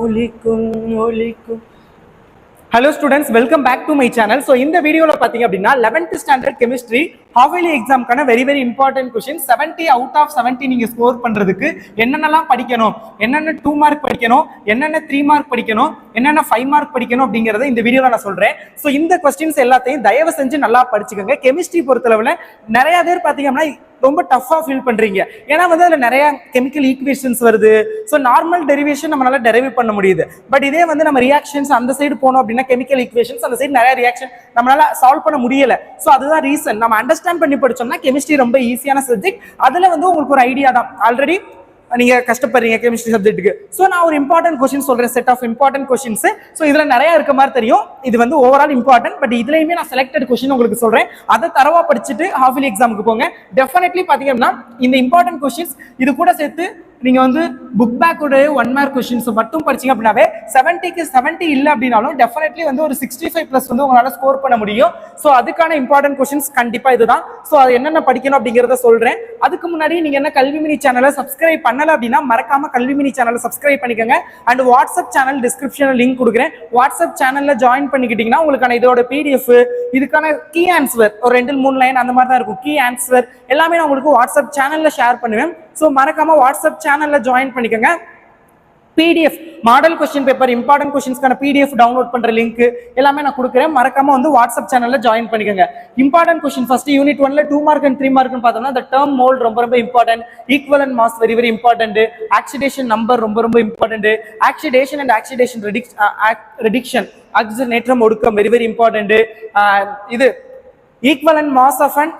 ஒலிக்கும் ஒலிக்கும். Hello students, welcome back to my channel. So இந்த வீடியோல பாத்தீங்க அப்படின்னா 11th standard chemistry half yearly examக்கான very important question. 70 out of 70 நீங்க ஸ்கோர் பண்றதுக்கு என்னென்னலாம் படிக்கணும், என்னென்ன 2 மார்க் படிக்கணும், என்னென்ன 3 மார்க் படிக்கணும், என்னென்ன 5 மார்க் படிக்கணும் அப்படிங்கறத இந்த வீடியோல நான் சொல்றேன். சோ இந்த क्वेश्चंस எல்லாத்தையும் தயவு செஞ்சு நல்லா படிச்சுக்கோங்க. கெமிஸ்ட்ரி பொறுத்தளவுல நிறைய பேர் பாத்தீங்க அப்படின்னா ரொம்ப டஃபா ஃபீல் பண்றீங்க. ஏன்னா வந்து அதுல நிறைய கெமிக்கல் ஈக்குவேஷன்ஸ் வருது. ஸோ நார்மல் டெரிவேஷன் நம்மளால டெரைவ் பண்ண முடியுது. பட் இதே வந்து நம்ம ரியாக்ஷன்ஸ் அந்த சைடு போனோம் அப்படின்னா கெமிக்கல் ஈக்குவேஷன்ஸ் அந்த சைடு நிறைய ரியாக்ஷன் நம்மளால சால்வ் பண்ண முடியல. ஸோ அதுதான் ரீசன். நம்ம அண்டர்ஸ்டாண்ட் பண்ணி படிச்சோம்னா கெமிஸ்ட்ரி ரொம்ப ஈஸியான சப்ஜெக்ட். அதுல வந்து உங்களுக்கு ஒரு ஐடியா தான். ஆல்ரெடி நீங்க கஷ்டப்படுறீங்க கெமிஸ்ட்ரி சப்ஜெக்ட்டுக்கு. ஸோ நான் ஒரு இம்பார்ட்டன்ட் கொஸ்டின் சொல்றேன், set of important questions. So இதுல நிறைய இருக்க மாதிரி தெரியும். இது வந்து ஓவரால் இம்பார்ட்டன்ட். பட் இதுலயுமே நான் செலக்டட் கொஸ்டின் உங்களுக்கு சொல்றேன். அதை தரவா படிச்சுட்டு ஹாஃப் இயர்லி எக்ஸாமுக்கு போங்க. டெஃபினெட்லி பாத்தீங்கன்னா இந்த இம்பார்ட்டன்ட் கொஸ்டின்ஸ் இது கூட சேர்த்து நீங்க வந்து புக் பேக் உடைய 1 மார்க் கொஸ்டின்ஸ் மட்டும் படிச்சீங்க அப்படின்னாவே 70க்கு 70 இல்ல அப்படின்னாலும் டெஃபினெட்லி வந்து ஒரு 65+ வந்து உங்களால ஸ்கோர் பண்ண முடியும். ஸோ அதுக்கான இம்பார்ட்டன்ட் கொஸ்டின்ஸ் கண்டிப்பா இதுதான். ஸோ அது என்னென்ன படிக்கணும் அப்படிங்கறத சொல்றேன். அதுக்கு முன்னாடி நீங்க என்ன கல்விமினி சேனலை சப்ஸ்கிரைப் பண்ணல அப்படின்னா மறக்காம கல்விமினி சேனலை சப்ஸ்கிரைப் பண்ணிக்கோங்க. அண்ட் வாட்ஸ்அப் சேனல் டிஸ்கிரிப்ஷன்ல லிங்க் கொடுக்குறேன். வாட்ஸ்அப் சேனல்ல ஜாயின் பண்ணிக்கிட்டீங்கன்னா உங்களுக்கான இதோட பிடிஎஃப், இதுக்கான கீ ஆன்சர் ஒரு 2-3 லைன் அந்த மாதிரி தான் இருக்கும். கீ ஆன்சர் எல்லாமே நான் உங்களுக்கு வாட்ஸ்அப் சேனல்ல ஷேர் பண்ணுவேன். ஸோ மறக்காம வாட்ஸ்அப் சேனல்ல ஜாயின் பண்ணிக்கோங்க. PDF model question paper important கொஸ்டின்ஸ்க்கான பிடிஎஃப் டவுன்லோட் பண்ற லிங்க் எல்லாமே நான் கொடுக்குறேன். மறக்காம வந்து வாட்ஸ்அப் சேனல்ல ஜாயின் பண்ணிக்கோங்க. இம்பார்ட்டன்ட் கொஸ்டின் ஃபர்ஸ்ட் யூனிட் 1ல 2 மார்க் அண்ட் 3 மார்க்னு பார்த்தோம்னா the term mole ரொம்ப important. Equivalent mass very important. Oxidation number ரொம்ப important. Oxidation and oxidation reduction ஆக்சிஜனேற்றம் ஒடுக்கம் வெரி இம்பார்ட்டன்ட். இது equivalent mass of and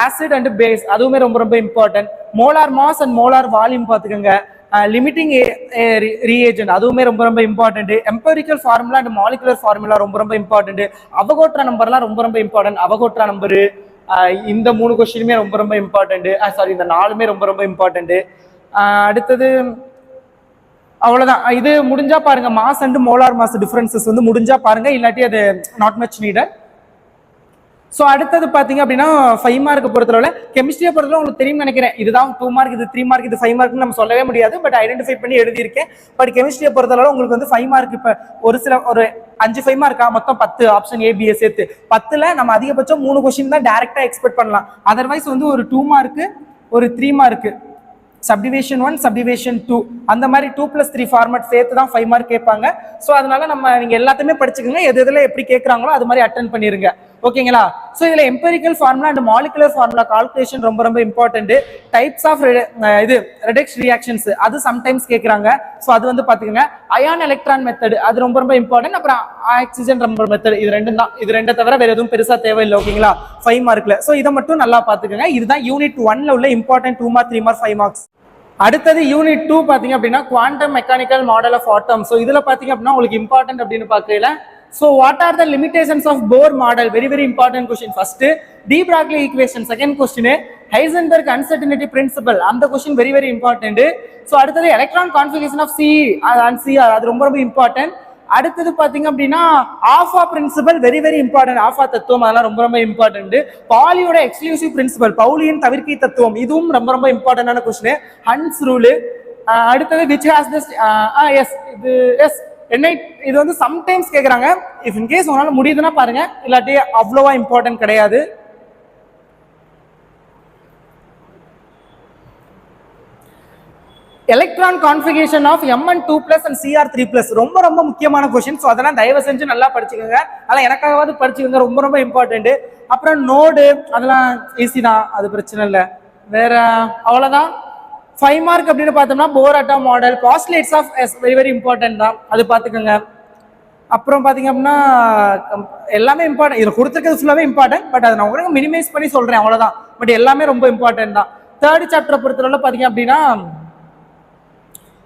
acid and base அதுவுமே ரொம்ப important. Molar mass and molar volume பார்த்துக்கோங்க. லிமிட்டிங் ரீஏஜென்ட் அதுவுமே ரொம்ப important. Empirical formula and molecular formula ரொம்ப இம்பார்ட்டன்ட். அவகோட்ரா நம்பர்லாம் ரொம்ப இம்பார்ட்டன்ட். அவகோட்ரா நம்பரு இந்த 3 கொஸ்டினுமே ரொம்ப இம்பார்ட்டன்ட். சாரி இந்த 4மே ரொம்ப இம்பார்ட்டன்ட். அடுத்தது அவ்வளவுதான். இது முடிஞ்சா பாருங்க, mass and molar mass differences வந்து முடிஞ்சா பாருங்க, இல்லாட்டி அது நாட் மச் நீடட். ஸோ அடுத்தது பார்த்தீங்க அப்படின்னா 5 மார்க் பொறுத்தளவில் கெமிஸ்ட்ரியை பொறுத்தளவு உங்களுக்கு தெரியும் நினைக்கிறேன். இதுதான் 2 மார்க், இது 3 மார்க், இது 5 மார்க்னு நம்ம சொல்லவே முடியாது. பட் ஐடென்டிஃபை பண்ணி எழுதியிருக்கேன். பட் கெமிஸ்ட்ரியை பொறுத்தளவு உங்களுக்கு வந்து 5 மார்க் இப்போ ஒரு 5 மார்க்கா மொத்தம் 10 ஆப்ஷன் ஏபிஏ சேர்த்து 10ல் நம்ம அதிகபட்சம் 3 கொஸ்டின் தான் டைரக்டா எக்ஸ்பெக்ட் பண்ணலாம். அதர்வைஸ் வந்து ஒரு 2 மார்க் ஒரு 3 மார்க் சப்டிவிஷன் 1 சப்டிவிஷன் 2 அந்த மாதிரி 2+3 ஃபார்மேட் சேர்த்து தான் 5 மார்க் கேட்பாங்க. ஸோ அதனால நீங்க எல்லாத்தையுமே படிச்சுக்கோங்க. எதுல எப்படி கேட்கறாங்களோ அது மாதிரி அட்டென்ட் பண்ணிருங்க. ஓகேங்களா? ஸோ இதுல empirical formula and molecular formula calculation ரொம்ப இம்பார்ட்டன்ட். டைப்ஸ் ஆஃப் இது ரெடக்ஸ் ரியாக்ஷன்ஸ் அது சம்டைம்ஸ் கேட்கறாங்க. ஸோ அது வந்து பாத்துக்கோங்க. அயான் எலக்ட்ரான் மெத்தட் அது ரொம்ப இம்பார்ட்டன்ட். அப்புறம் ஆக்சிஜன் ரம்பர் மெத்தட் இது ரெண்டும் தான். இது ரெண்டை தவிர வேற எதுவும் பெருசா தேவையில்லை. ஓகேங்களா? 5 மார்க்ல. ஸோ இதை மட்டும் நல்லா பாத்துக்கோங்க. இதுதான் யூனிட் 1ல உள்ள இம்பார்ட்டன்ட் 2 மார்க் 3 மார்க் 5 மார்க்ஸ். அடுத்தது யூனிட் 2 பாத்தீங்க அப்படின்னா quantum mechanical model of atom. So இதுல பாத்தீங்க அப்படின்னா உங்களுக்கு இம்பார்ட்டன்ட் அப்படின்னு பாக்கல. So what are the limitations of Bohr model? Very important question. First, de Broglie equation. Second question, Heisenberg uncertainty principle. And the question very important. So அடுத்தது electron configuration of CE and CR அது ரொம்ப important. அடுத்தது பாத்தீங்க அப்படின்னா alpha principle very important. Alpha தத்துவம் அதெல்லாம் ரொம்ப important. பாலியோட எக்ஸ்க்ளூசிவ் பிரின்சிபல் பவுலியின் தவிர்க்கை தத்துவம் இதுவும் ரொம்ப இம்பார்ட்டன்டான கொஸ்டின். Hund's rule. அடுத்தது which has this இது வந்து சம்டைம்ஸ் கேக்குறாங்க. இஃப் இன் கேஸ் உங்களால முடியுதுன்னா பாருங்க, இல்லாட்டி அவ்வளவா இம்பார்ட்டன்ட் கிடையாது. Electron configuration of Mn2+ and Cr3+ ரொம்ப முக்கியமான கொஸ்டின். ஸோ அதெல்லாம் தயவு செஞ்சு நல்லா படிச்சுக்கோங்க. அதெல்லாம் எனக்காகவாது படிச்சுக்கோங்க, ரொம்ப இம்பார்ட்டன்ட். அப்புறம் நோடு அதெல்லாம் ஈஸி தான், அது பிரச்சனை இல்லை. வேற அவ்வளவுதான். 5 மார்க் அப்படின்னு பார்த்தோம்னா Bohr atom model postulates of is very important தான், அது பார்த்துக்கோங்க. அப்புறம் பார்த்தீங்க அப்படின்னா எல்லாமே இம்பார்ட்டன்ட். இதில் கொடுத்துருக்கிறது ஃபுல்லாகவே இம்பார்ட்டன்ட். பட் அதை நான் உங்களுக்கு மினிமைஸ் பண்ணி சொல்றேன் அவ்வளோதான். பட் எல்லாமே ரொம்ப இம்பார்ட்டன்ட் தான். 3rd சாப்டரை பொறுத்தவரை பார்த்தீங்க அப்படின்னா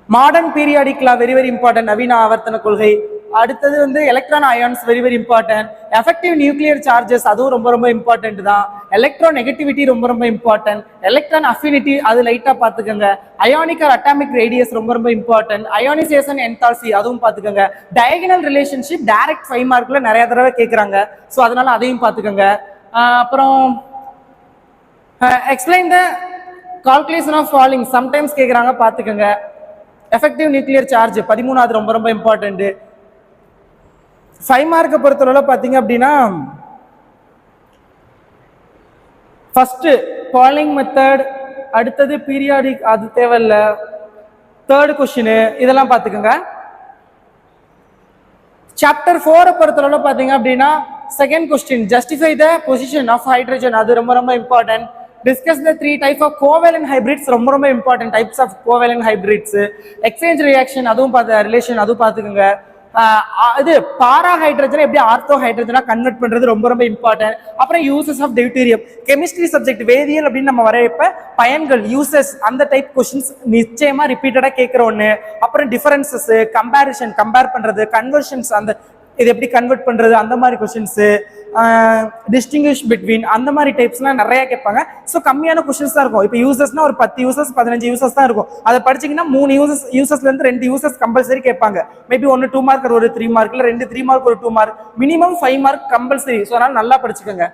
மாடர்ன் பீரியாடிக் லா வெரி இம்பார்ட்டன்ட். நவீன ஆவர்த்தன கொள்கை. அடுத்தது வந்து electron ions very important. Effective nuclear charges அதுவும் ரொம்ப இம்பார்ட்டன்ட் தான். எலக்ட்ரோ நெகட்டிவிட்டி ரொம்ப இம்பார்ட்டன்ட். எலக்ட்ரான் அஃபினிட்டி அது லைட்டா பாத்துக்கோங்க. அயானிக் ஆர் அட்டாமிக் ரேடியஸ் ரொம்ப இம்பார்ட்டன்ட். அயோனைசேஷன் என்தால்சி அதுவும் பாத்துக்கோங்க. டயகனல் ரிலேஷன்ஷிப் டைரக்ட் 5 மார்க்ல நிறைய தடவை கேட்கறாங்க. ஸோ அதனால அதையும் பாத்துக்கோங்க. அப்புறம் explain the calculation of falling sometimes கேட்கறாங்க, பாத்துக்கோங்க. எஃபெக்டிவ் நியூக்ளியர் சார்ஜ் 13வது ரொம்ப ரொம்ப இம்பார்ட்டன்ட். 5 மார்க்கை பொறுத்தளவு பார்த்தீங்க அப்படின்னா ஃபர்ஸ்ட் பாலிங் மெத்தட், அடுத்தது பீரியாடிக், அது தேவையில்ல. தேர்ட் கொஸ்டின் இதெல்லாம் பார்த்துக்கோங்க. சாப்டர் 4 பொறுத்தளவு பார்த்தீங்க அப்படின்னா second question justify the position of hydrogen, அது ரொம்ப ரொம்ப important. Discuss the 3 types of covalent hydrides, ரொம்ப ரொம்ப important types of covalent hydrides. Exchange reaction அதுவும் ரிலேஷன் அதுவும் பார்த்துக்கோங்க. இது பாரா ஹைட்ரஜனை எப்படி ஆர்த்தோ ஹைட்ரஜனா கன்வெர்ட் பண்றது ரொம்ப ரொம்ப இம்பார்ட்டன்ட். அப்புறம் uses of deuterium, chemistry subject வேதியியல் அப்படின்னு நம்ம வரையப்ப பயன்கள் யூசஸ் அந்த டைப் கொஸ்டின்ஸ் நிச்சயமா ரிப்பீட்டடா கேட்கிற ஒண்ணு. அப்புறம் டிஃபரன்சஸ், கம்பேரிஷன், கம்பேர் பண்றது, கன்வர்ஷன்ஸ், அந்த இது எப்படி கன்வெர்ட் பண்றது அந்த மாதிரி கொஸ்டின்ஸ், டிஸ்டிங்விஷ் பிட்வீன் அந்த மாதிரி டைப்ஸ்லாம் நிறைய கேட்பாங்க. ஸோ கம்மியான கொஸ்டின்ஸ் தான் இருக்கும். இப்போ யூசஸ்னா ஒரு 10 யூசஸ் 15 யூசஸ் தான் இருக்கும். அதை படிச்சிங்கன்னா 3 யூசஸ்ல இருந்து 2 யூசஸ் கம்பல்சரி கேட்பாங்க. மேபி 1 2 மார்க், ஒரு 3 மார்க், இல்லை 2 3 மார்க், ஒரு 2 mark, minimum 5 mark compulsory. So அதனால நல்லா படிச்சுக்கோங்க.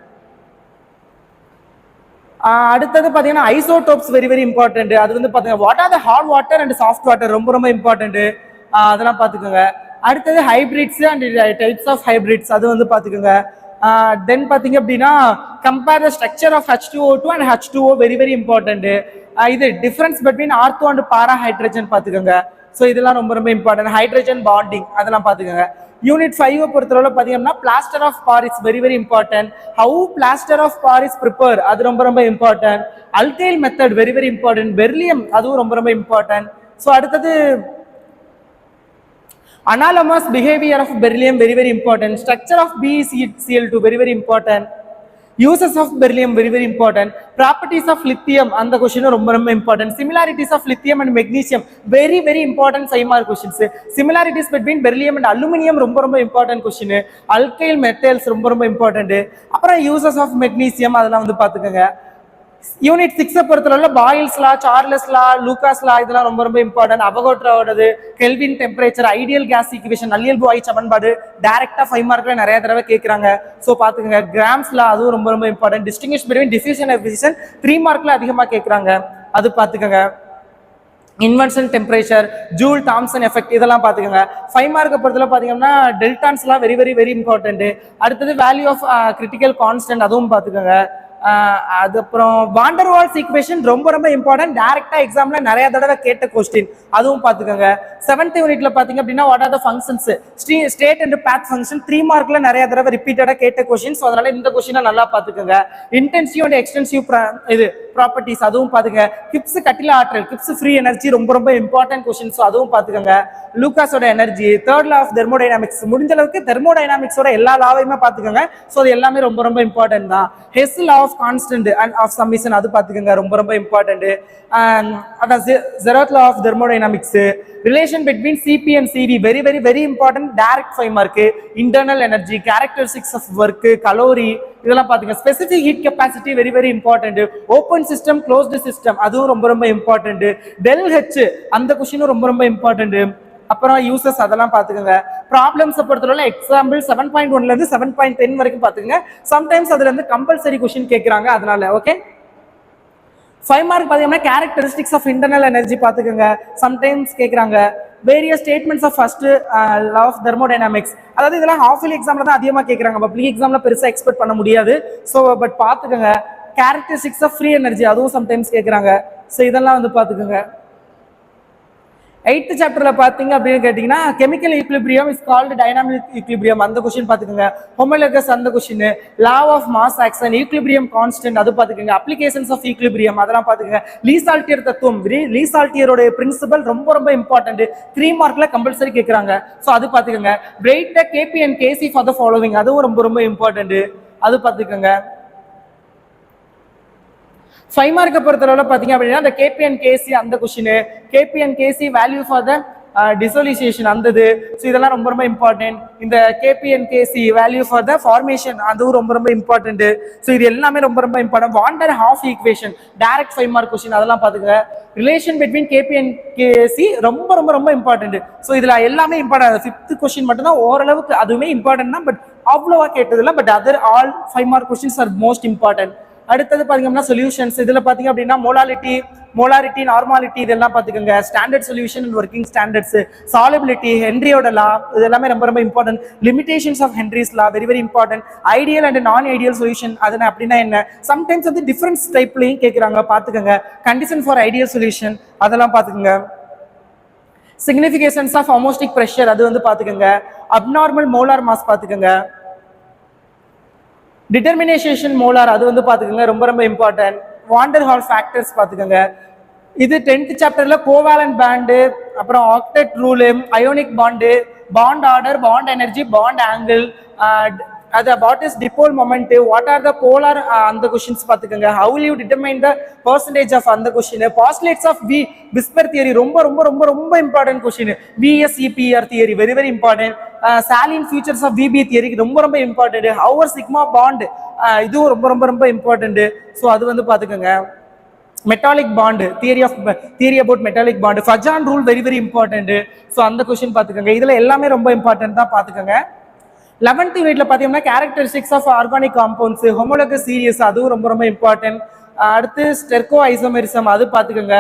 அடுத்தது பார்த்தீங்கன்னா ஐசோடோப்ஸ் வெரி வெரி இம்பார்ட்டன்ட். அது வந்து பார்த்தீங்கன்னா what are the hard water and soft water ரொம்ப ரொம்ப இம்பார்ட்டன்ட். அதெல்லாம் பார்த்துக்கோங்க. அடுத்தது hydrides and types of hydrides, அது வந்து பார்த்துக்கோங்க. தென் பார்த்தீங்க அப்படின்னா compare the structure of H2O2 and H2O very very important. இது difference between ortho and para hydrogen பார்த்துக்கோங்க. ஸோ இதெல்லாம் ரொம்ப ரொம்ப இம்பார்ட்டன்ட். ஹைட்ரஜன் பாண்டிங் அதெல்லாம் பார்த்துக்கோங்க. யூனிட் 5 பொறுத்தளவு பார்த்தீங்கன்னா plaster of Paris very very important. How plaster of Paris prepare அது ரொம்ப ரொம்ப important. Alkyl method very very important. Beryllium அதுவும் ரொம்ப ரொம்ப இம்பார்ட்டன்ட். ஸோ அடுத்தது analogous behavior of beryllium very very important. Structure of BeCl2 very very important. Uses of beryllium very very important. Properties of lithium and the question ரொம்ப ரொம்ப important. Similarities of lithium and magnesium very very important 5 mark questions. Similarities between beryllium and aluminum ரொம்ப ரொம்ப important question. Alkyl metals ரொம்ப ரொம்ப important. அப்புறம் uses of magnesium அதெல்லாம் வந்து பார்த்துக்கோங்க. யூனிட் 6 பொறுத்தளவுல பாயில்ஸ் லா, சார்லஸ் லா, லூகாஸ் லா இதெல்லாம் ரொம்ப ரொம்ப இம்பார்ட்டன்ட். அவகோட்ரோவோடது, Kelvin temperature, ideal gas equation, நல்லியல்பு வாயு சமன்பாடு டைரக்டா 5 மார்க்ல நிறைய தடவை கேட்கறாங்க. சோ பாத்துக்கோங்க. கிராம்ஸ் லா அதுவும் ரொம்ப ரொம்ப important. Distinguish between diffusion and fission 3 மார்க்ல அதிகமா கேட்கறாங்க. அது பாத்துக்கோங்க. Inversion temperature, Joule Thomson effect இதெல்லாம் பாத்துக்கோங்க. 5 மார்க்கை பொறுத்தவரை பாத்தீங்கன்னா டெல்டான்ஸ்லாம் வெரி வெரி வெரி இம்பார்ட்டன்ட். அடுத்தது வேல்யூ ஆஃப் கிரிட்டிக்கல் கான்ஸ்டன்ட் அதுவும் பாத்துக்கோங்க. அதுக்கப்புறம் வாண்டர் வால்ஸ் ஈக்குவேஷன் ரொம்ப ரொம்ப இம்பார்ட்டன்ட். டைரக்டா எக்ஸாம்ல நிறைய தடவை கேட்ட கொஸ்டின் அதுவும் பாத்துக்கோங்க. 7th யூனிட்ல பாத்தீங்க அப்படின்னா what are the functions, state and path function 3 மார்க்ல நிறைய தடவை ரிப்பீட்டடா கேட்ட கொஸ்டின். அதனால இந்த கொஸ்டினை நல்லா பாத்துக்கோங்க. இன்டென்சிவ் அண்ட் எக்ஸ்டென்சிவ் இது ப்ராப்பர்ட்டிஸ் அதுவும் பாத்துங்க. கிப்ஸ் கட்டில ஆற்றல், கிப்ஸ் ஃப்ரீ எனர்ஜி ரொம்ப ரொம்ப இம்பார்ட்டன்ட் கொஸ்டின். அதுவும் பாத்துக்கோங்க. லூகாஸோட energy, third law of thermodynamics, முடிஞ்ச அளவுக்கு தெர்மோடைனாமிக்ஸோட எல்லா லாவையுமே பாத்துக்கோங்க. ஸோ அது எல்லாமே ரொம்ப ரொம்ப இம்பார்ட்டன்ட் தான். Hess law of constant and of summation அது பாத்துக்கோங்க, ரொம்ப ரொம்ப இம்பார்ட்டன்ட். அதான் zeroth law of thermodynamics, relation between CP and CV very very very important. Direct 5 mark. Internal energy, characteristics of work, calorie இதெல்லாம் பாத்துங்க. Specific heat capacity very very important. Open system, closed system அதுவும் ரொம்ப ரொம்ப important. Del H அந்த கொஸ்டினும் ரொம்ப ரொம்ப important. அப்புறம் uses அதெல்லாம் பாத்துக்கோங்க. ப்ராப்ளம்ஸ் பொறுத்தவரை எக்ஸாம்பிள் 7.1ல இருந்து 7.10 வரைக்கும் பாத்துக்கோங்க. சம்டைம்ஸ் அதுல இருந்து கம்பல்சரி கொஸ்டின் கேட்கறாங்க, அதனால ஓகே. 5 மார்க் பாத்தீங்கன்னா கேரக்டரிஸ்டிக்ஸ் ஆஃப் இன்டர்னல் எனர்ஜி பாத்துக்கோங்க, சம்டைம்ஸ் கேட்கறாங்க. Various statements of first law of thermodynamics, அதாவது இதெல்லாம் ஹாஃப் இயர்லி எக்ஸாம்ல தான் அதிகமா கேட்கறாங்க, பப்ளிக் எக்ஸாம்ல பெருசா எக்ஸ்பெக்ட் பண்ண முடியாது. ஸோ பட் பாத்துக்கோங்க. கேரக்டரிஸ்டிக்ஸ் ஆஃப் ஃப்ரீ எனர்ஜி அதுவும் சம்டைம்ஸ் கேட்கறாங்க. ஸோ இதெல்லாம் வந்து பாத்துக்கோங்க. 8th சாப்டர்ல பாத்தீங்க அப்படின்னு கேட்டீங்கன்னா chemical equilibrium is called dynamic equilibrium அந்த கொஸ்டின் பாத்துக்கோங்க. ஹோமோலகஸ் அந்த question, law of mass action, equilibrium constant அது பாத்துக்கோங்க. அப்ளிகேஷன்ஸ் ஆஃப் ஈக்லிபிரியம் அதெல்லாம் பாத்துக்கோங்க. லீசால்டியர் தத்துவம், லீசால்டியரோட பிரின்சிபல் ரொம்ப ரொம்ப இம்பார்ட்டன்ட். 3 மார்க்ல கம்பல்சரி கேட்கறாங்க. ஸோ அது பாத்துக்கோங்க. Write the K P and K C for the following அதுவும் ரொம்ப ரொம்ப இம்பார்ட்டன்ட். அது பாத்துக்கோங்க. 5 மார்க்கை பொறுத்தளவுல பாத்தீங்க அப்படின்னா அந்த கேபி அண்ட் கேசி அந்த question, KP and KC value for the dissociation அந்தது. ஸோ இதெல்லாம் ரொம்ப ரொம்ப இம்பார்ட்டன்ட். இந்த KP and KC value for the formation அதுவும் ரொம்ப ரொம்ப இம்பார்ட்டன்ட். ஸோ இது எல்லாமே ரொம்ப ரொம்ப important. Van't Hoff equation direct 5 mark question அதெல்லாம் பாத்துக்கோங்க. Relation between KP and KC ரொம்ப ரொம்ப ரொம்ப இம்பார்ட்டன்ட். ஸோ இதுல எல்லாமே இம்பார்ட்டன்ட். 5th கொஸ்டின் மட்டும் தான் ஓரளவுக்கு அதுவுமே இம்பார்ட்டன்ட் தான், பட் அவ்வளோவா கேட்டது இல்லை. But other all 5 mark questions are most important. அடுத்தது பாத்தீங்கன்னா சொல்யூஷன்ஸ். இதுல பாத்தீங்க அப்படின்னா மோலாரிட்டி, நார்மாலிட்டி இதெல்லாம் பாத்துக்கோங்க. Standard solution and working standards, solubility, ஹென்ரியோட லா இது எல்லாமே ரொம்ப ரொம்ப important. Limitations of Henry's law very very important. Ideal and non ideal solution அது அப்படின்னா என்ன, சம்டைம்ஸ் வந்து டிஃபரன்ஸ் டைப்லையும் கேட்குறாங்க பாத்துக்கோங்க. கண்டிஷன் ஃபார் ஐடியல் சொல்யூஷன் அதெல்லாம் பாத்துக்கோங்க. சிக்னிஃபிகேஷன்ஸ் ஆஃப் அட்மாஸ்பியரிக் பிரஷர் அது வந்து பாத்துக்கோங்க. அப்நார்மல் மோலார் மாஸ் பாத்துக்கோங்க. டிட்டர்மினேஷன் மோலார் அது வந்து பாத்துக்கோங்க, ரொம்ப ரொம்ப இம்பார்ட்டன்ட். வாண்டர் ஹால் ஃபேக்டர்ஸ் பாத்துக்கோங்க. இது 10th சாப்டர்ல கோவாலன்ட் பாண்டு, அப்புறம் octet rule, ionic bond, bond order, bond energy, bond angle, அது what is dipole moment, what are the polar அந்த கொஸ்டின்ஸ் பாத்துக்கோங்க. How will you determine the percentage of அந்த question. Postulates of VSEPR theory ரொம்ப ரொம்ப ரொம்ப ரொம்ப important question. VSEPR theory very very important. Salient features of VB theory ரொம்ப ரொம்ப important. Hour sigma bond இதுவும் ரொம்ப ரொம்ப ரொம்ப இம்பார்ட்டன்ட். ஸோ அது வந்து பாத்துக்கோங்க. Metallic bond theory about metallic bond, Fajan rule very very important. So அந்த கொஸ்டின் பாத்துக்கோங்க. இதுல எல்லாமே ரொம்ப இம்பார்ட்டன்ட் தான் பாத்துக்கோங்க. 11th யூனிட்ல பாத்தீங்கன்னா characteristics of organic compounds, homologous series அதுவும் ரொம்ப ரொம்ப இம்பார்ட்டன்ட். அடுத்து ஸ்டெர்கோ ஐசோமெரிசம் அது பாத்துக்கோங்க.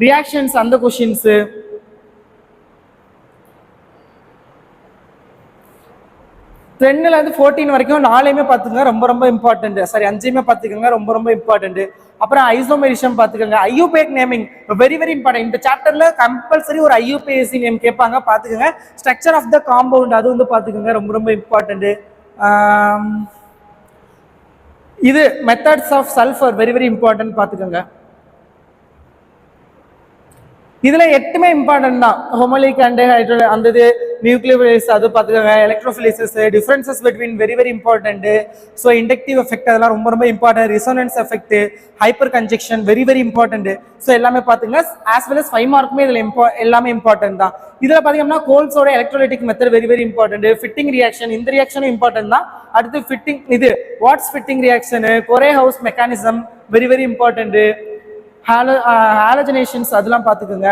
ரியாக்ஷன்ஸ் அந்த கொஸ்டின்ஸ். 10ல இருந்து 14 வரைக்கும் 4மே பாத்துக்கோங்க, ரொம்ப ரொம்ப இம்பார்ட்டன்ட். சாரி 5மே பாத்துக்கோங்க, ரொம்ப ரொம்ப இம்பார்ட்டன்ட். அப்புறம் ஐசோமெரிசம் பாத்துக்கோங்க. IUPAC naming very very important. இந்த சாப்டர்ல கம்பல்சரி ஒரு ஐயூபிஎஸ்சி நேம் கேட்பாங்க பாத்துக்கோங்க. ஸ்ட்ரக்சர் ஆஃப் த காம்பவுண்ட் அது வந்து பாத்துக்கோங்க, ரொம்ப ரொம்ப இம்பார்ட்டன்ட். இது methods of sulphur very very important பாத்துக்கோங்க. இதுல 8மே இம்பார்ட்டன்ட் தான். ஹோமோலிக் அண்ட் அந்த இது நியூக்ளியோஃபிலிஸ் அது பாத்துக்கோங்க. Electrophiles, differences between very very important. So inductive effect அதெல்லாம் ரொம்ப ரொம்ப important. Resonance effect, hyperconjugation very very important. So எல்லாமே பாத்துங்க. ஆஸ் வெல் அஸ் 5 மார்க்குமே இதுல எல்லாமே இம்பார்ட்டன்ட் தான். இதுல பாத்தீங்கன்னா கோல்ஸோட electrolytic method very very important. Fittig reaction இந்த ரியாக்ஷனும் இம்பார்ட்டன்ட் தான். அடுத்து ஃபிட்டிங் இது Wurtz Fittig reaction, Corey House mechanism very very important. Halogenations அதெல்லாம் பாத்துக்கோங்க,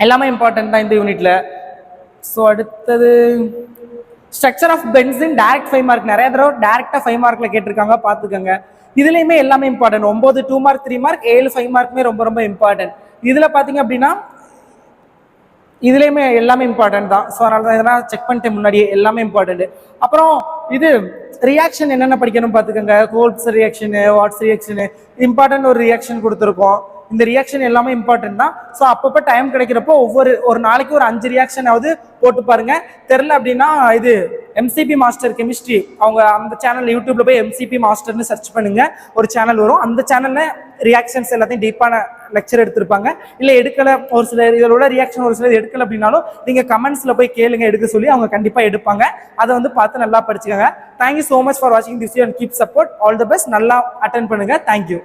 எல்லாமே இம்பார்ட்டன்ட் தான் இந்த யூனிட்ல. ஸோ அடுத்தது structure of benzene direct 5 mark, நிறைய தடவை டைரக்டா 5 மார்க்ல கேட்டிருக்காங்க பாத்துக்கோங்க. இதுலயுமே எல்லாமே இம்பார்ட்டன்ட். 9 2 மார்க் 3 மார்க், 7 5 மார்க்குமே ரொம்ப ரொம்ப இம்பார்ட்டன்ட். இதுல பாத்தீங்க அப்படின்னா இதுலயுமே எல்லாமே இம்பார்ட்டன்ட் தான். ஸோ அதனால தான் இதெல்லாம் செக் பண்ணிட்டு முன்னாடியே எல்லாமே இம்பார்ட்டன்ட். அப்புறம் இது ரியாக்ஷன் என்னென்ன படிக்கணும் பாத்துக்கோங்க. Kolbe's reaction, Wurtz reaction, important ஒரு ரியாக்ஷன் கொடுத்துருக்கோம். இந்த ரியாக்ஷன் எல்லாமே இம்பார்ட்டன்ட் தான். ஸோ அப்பப்போ டைம் கிடைக்கிறப்போ ஒரு நாளைக்கு ஒரு 5 ரியாக்ஷனாவது போட்டு பாருங்க. தெரில அப்படின்னா இது எம்சிபி மாஸ்டர் கெமிஸ்ட்ரி அவங்க அந்த சேனல் யூடியூப்ல போய் எம்சிபி மாஸ்டர்னு சர்ச் பண்ணுங்க, ஒரு சேனல் வரும். அந்த சேனல்ல ரியாக்ஷன்ஸ் எல்லாத்தையும் டீப்பான லெக்சர் எடுத்திருப்பாங்க. இல்லை எடுக்கல, ஒரு சில இதோட ரியாக்ஷன் ஒரு சிலர் எடுக்கல அப்படின்னாலும் நீங்க கமெண்ட்ஸ்ல போய் கேளுங்க, எடுக்க சொல்லி அவங்க கண்டிப்பா எடுப்பாங்க. அதை வந்து பார்த்து நல்லா படிச்சுக்கோங்க. தேங்க்யூ ஸோ மச் ஃபார் வாட்சிங் this video and keep support. All the best. நல்லா அட்டென்ட் பண்ணுங்க. தேங்க்யூ.